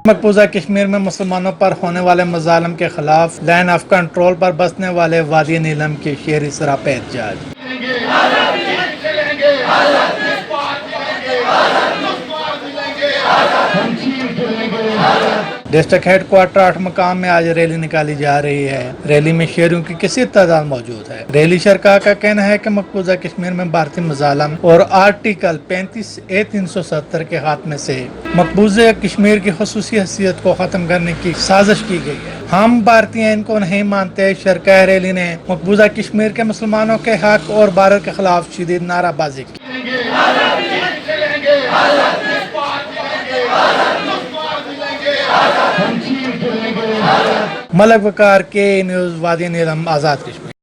मकबूजा कश्मीर में मुसलमानों पर होने वाले मजालम के खिलाफ लाइन ऑफ कंट्रोल पर बसने वाले वादी नीलम के शहरी सरापा एहतजाज। डिस्ट्रिक्ट हेडक्वार्टर 8 मकाम में आज रैली निकाली जा रही है। रैली में शहरियों की किसी तादाद मौजूद है। रैली शरका का कहना है कि मकबूजा कश्मीर में भारतीय मजालम और आर्टिकल 35A-370 के खात्मे से मकबूजा कश्मीर की खसूसी हैसियत को खत्म करने की साजिश की गई है। हम भारतीय इनको नहीं मानते। शरका रैली ने मकबूजा कश्मीर के मुसलमानों के हक और भारत के खिलाफ शदीद नाराबाजी की। मलक वकार के न्यूज़ वादी नीलम आज़ाद कश्मीर।